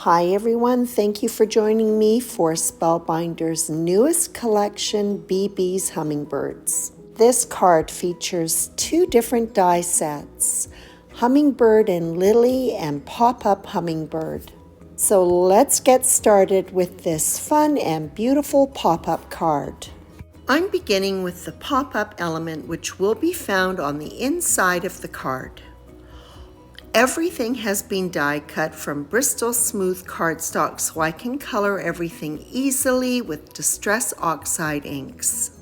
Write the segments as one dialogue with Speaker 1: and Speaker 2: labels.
Speaker 1: Hi everyone, thank you for joining me for Spellbinder's newest collection, Bibi's Hummingbirds. This card features two different die sets, Hummingbird and Lily and Pop-Up Hummingbird. So let's get started with this fun and beautiful pop-up card. I'm beginning with the pop-up element, which will be found on the inside of the card. Everything has been die cut from Bristol Smooth cardstock, so I can color everything easily with Distress Oxide inks.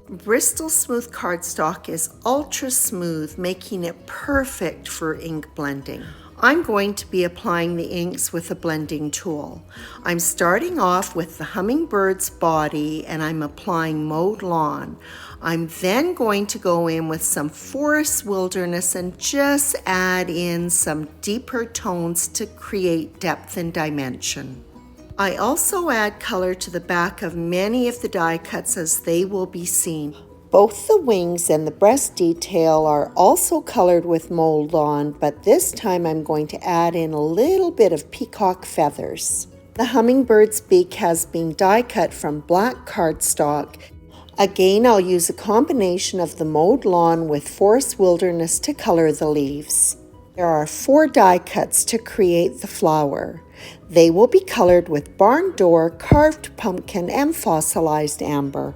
Speaker 1: Bristol Smooth cardstock is ultra smooth, making it perfect for ink blending. I'm going to be applying the inks with a blending tool. I'm starting off with the Hummingbird's body and I'm applying Mowed Lawn. I'm then going to go in with some Forest Wilderness and just add in some deeper tones to create depth and dimension. I also add color to the back of many of the die cuts as they will be seen. Both the wings and the breast detail are also colored with Mowed Lawn, but this time I'm going to add in a little bit of peacock feathers. The Hummingbird's beak has been die cut from black cardstock. Again, I'll use a combination of the Mowed Lawn with Forest Wilderness to color the leaves. There are 4 die cuts to create the flower. They will be colored with barn door, carved pumpkin, and fossilized amber.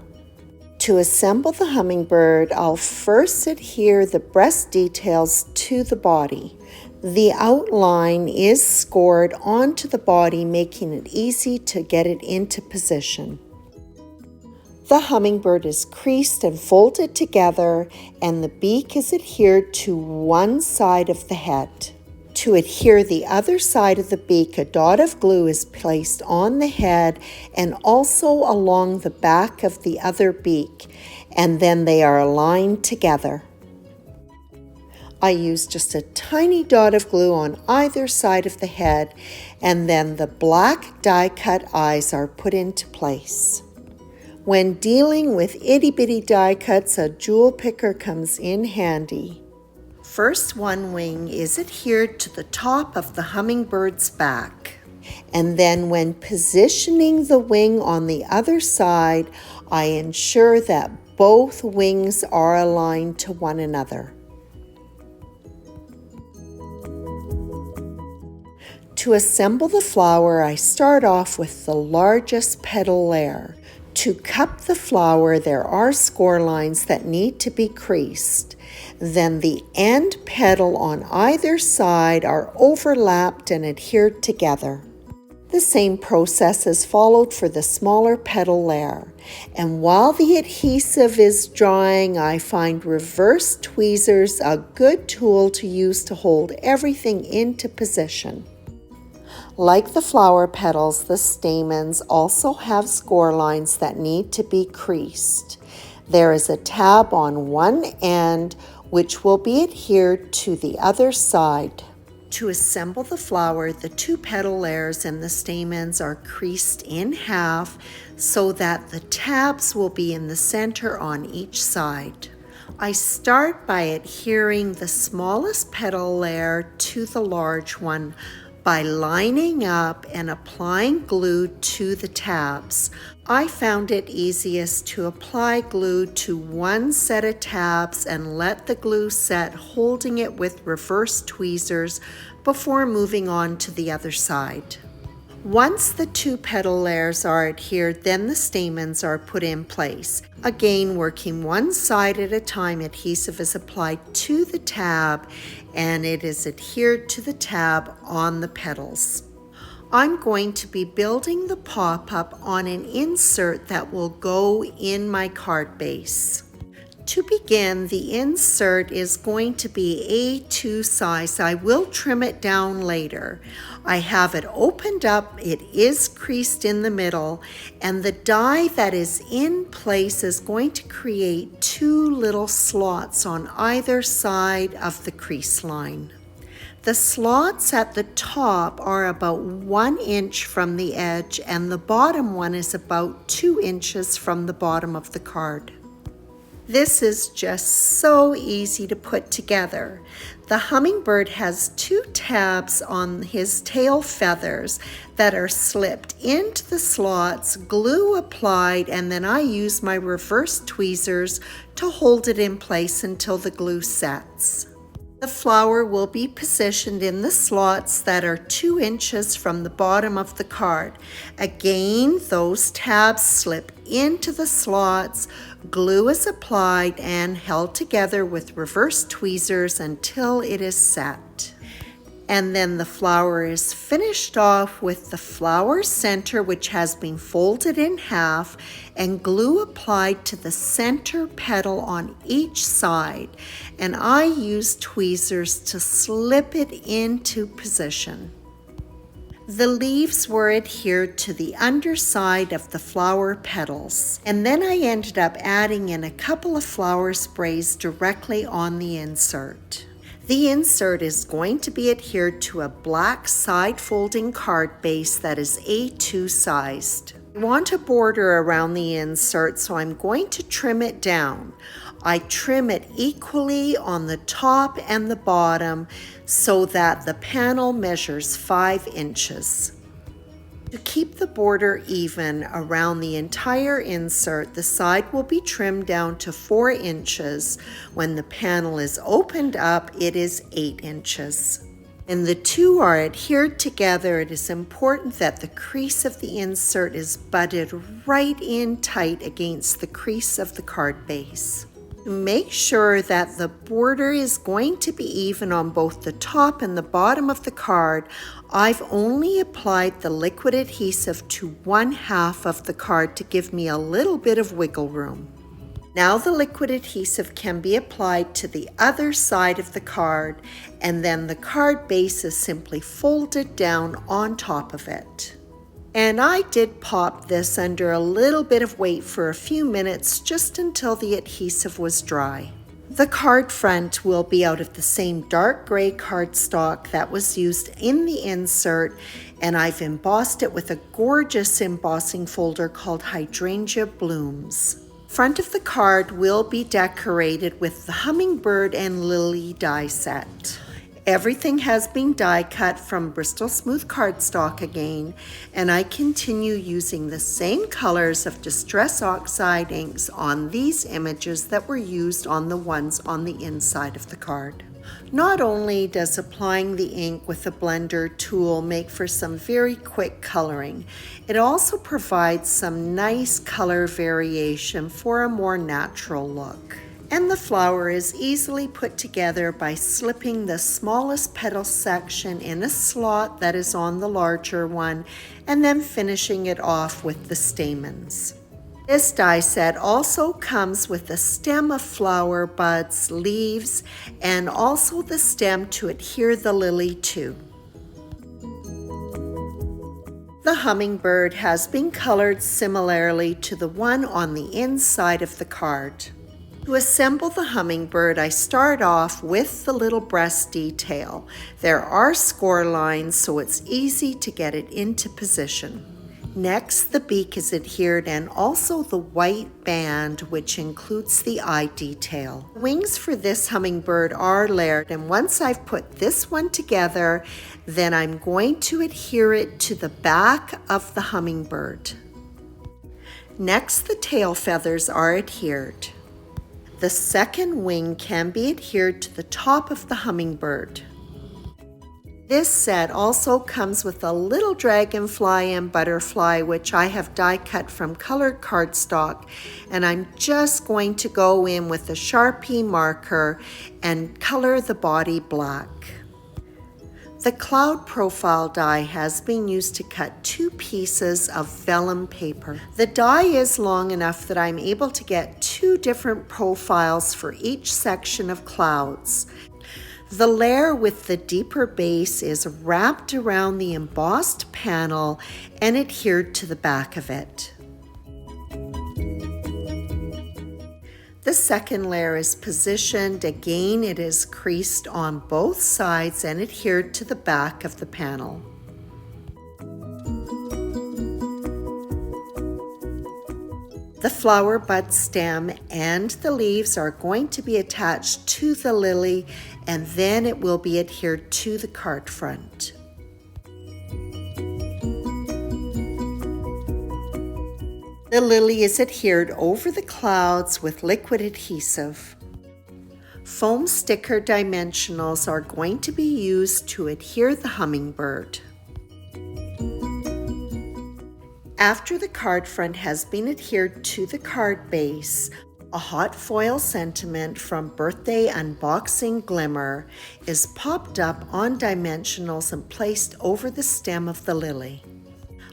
Speaker 1: To assemble the hummingbird, I'll first adhere the breast details to the body. The outline is scored onto the body, making it easy to get it into position. The hummingbird is creased and folded together, and the beak is adhered to one side of the head. To adhere the other side of the beak, a dot of glue is placed on the head and also along the back of the other beak, and then they are aligned together. I use just a tiny dot of glue on either side of the head, and then the black die-cut eyes are put into place. When dealing with itty-bitty die cuts, a jewel picker comes in handy. First, one wing is adhered to the top of the hummingbird's back. And then when positioning the wing on the other side, I ensure that both wings are aligned to one another. To assemble the flower, I start off with the largest petal layer. To cup the flower, there are score lines that need to be creased. Then the end petal on either side are overlapped and adhered together. The same process is followed for the smaller petal layer. And while the adhesive is drying, I find reverse tweezers a good tool to use to hold everything into position. Like the flower petals, the stamens also have score lines that need to be creased. There is a tab on one end which will be adhered to the other side. To assemble the flower, the 2 petal layers and the stamens are creased in half so that the tabs will be in the center on each side. I start by adhering the smallest petal layer to the large one by lining up and applying glue to the tabs. I found it easiest to apply glue to one set of tabs and let the glue set, holding it with reverse tweezers before moving on to the other side. Once the 2 petal layers are adhered, then the stamens are put in place. Again, working one side at a time, adhesive is applied to the tab and it is adhered to the tab on the petals. I'm going to be building the pop-up on an insert that will go in my card base. To begin, the insert is going to be A2 size. I will trim it down later. I have it opened up, it is creased in the middle, and the die that is in place is going to create 2 little slots on either side of the crease line. The slots at the top are about 1 inch from the edge, and the bottom one is about 2 inches from the bottom of the card. This is just so easy to put together. The hummingbird has 2 tabs on his tail feathers that are slipped into the slots, glue applied, and then I use my reverse tweezers to hold it in place until the glue sets. The flower will be positioned in the slots that are 2 inches from the bottom of the card. Again, those tabs slip into the slots, glue is applied and held together with reverse tweezers until it is set. And then the flower is finished off with the flower center, which has been folded in half, and glue applied to the center petal on each side. And I use tweezers to slip it into position. The leaves were adhered to the underside of the flower petals, and then I ended up adding in a couple of flower sprays directly on the insert. The insert is going to be adhered to a black side folding card base that is A2 sized. I want a border around the insert, so I'm going to trim it down. I trim it equally on the top and the bottom so that the panel measures 5 inches. To keep the border even around the entire insert, the side will be trimmed down to 4 inches. When the panel is opened up, it is 8 inches. And the two are adhered together. It is important that the crease of the insert is butted right in tight against the crease of the card base. To make sure that the border is going to be even on both the top and the bottom of the card, I've only applied the liquid adhesive to 1/2 of the card to give me a little bit of wiggle room. Now the liquid adhesive can be applied to the other side of the card, and then the card base is simply folded down on top of it. And I did pop this under a little bit of weight for a few minutes just until the adhesive was dry. The card front will be out of the same dark gray cardstock that was used in the insert, and I've embossed it with a gorgeous embossing folder called Hydrangea Blooms. Front of the card will be decorated with the hummingbird and lily die set. Everything has been die cut from Bristol Smooth cardstock again, and I continue using the same colors of Distress Oxide inks on these images that were used on the ones on the inside of the card. Not only does applying the ink with a blender tool make for some very quick coloring, it also provides some nice color variation for a more natural look. And the flower is easily put together by slipping the smallest petal section in a slot that is on the larger one, and then finishing it off with the stamens. This die set also comes with a stem of flower buds, leaves, and also the stem to adhere the lily to. The hummingbird has been colored similarly to the one on the inside of the card. To assemble the hummingbird, I start off with the little breast detail. There are score lines, so it's easy to get it into position. Next, the beak is adhered and also the white band, which includes the eye detail. Wings for this hummingbird are layered, and once I've put this one together, then I'm going to adhere it to the back of the hummingbird. Next, the tail feathers are adhered. The second wing can be adhered to the top of the hummingbird. This set also comes with a little dragonfly and butterfly, which I have die cut from colored cardstock, and I'm just going to go in with a Sharpie marker and color the body black. The cloud profile die has been used to cut 2 pieces of vellum paper. The die is long enough that I'm able to get 2 different profiles for each section of clouds. The layer with the deeper base is wrapped around the embossed panel and adhered to the back of it. The second layer is positioned. Again, it is creased on both sides and adhered to the back of the panel. The flower bud stem and the leaves are going to be attached to the lily, and then it will be adhered to the card front. The lily is adhered over the clouds with liquid adhesive. Foam sticker dimensionals are going to be used to adhere the hummingbird. After the card front has been adhered to the card base, a hot foil sentiment from Birthday Unboxing Glimmer is popped up on dimensionals and placed over the stem of the lily.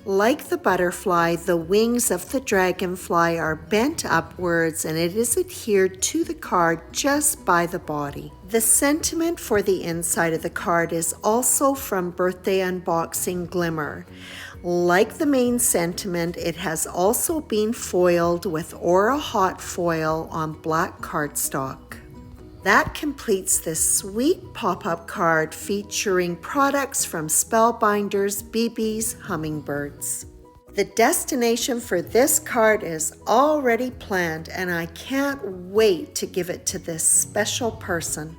Speaker 1: Like the butterfly, the wings of the dragonfly are bent upwards and it is adhered to the card just by the body. The sentiment for the inside of the card is also from Birthday Unboxing Glimmer. Like the main sentiment, it has also been foiled with Aura Hot Foil on black cardstock. That completes this sweet pop-up card featuring products from Spellbinder's Bibi's Hummingbirds. The destination for this card is already planned, and I can't wait to give it to this special person.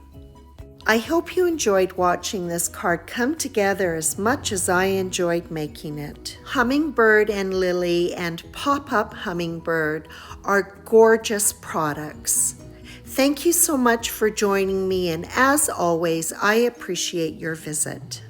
Speaker 1: I hope you enjoyed watching this card come together as much as I enjoyed making it. Hummingbird and Lily and Pop-Up Hummingbird are gorgeous products. Thank you so much for joining me, and as always, I appreciate your visit.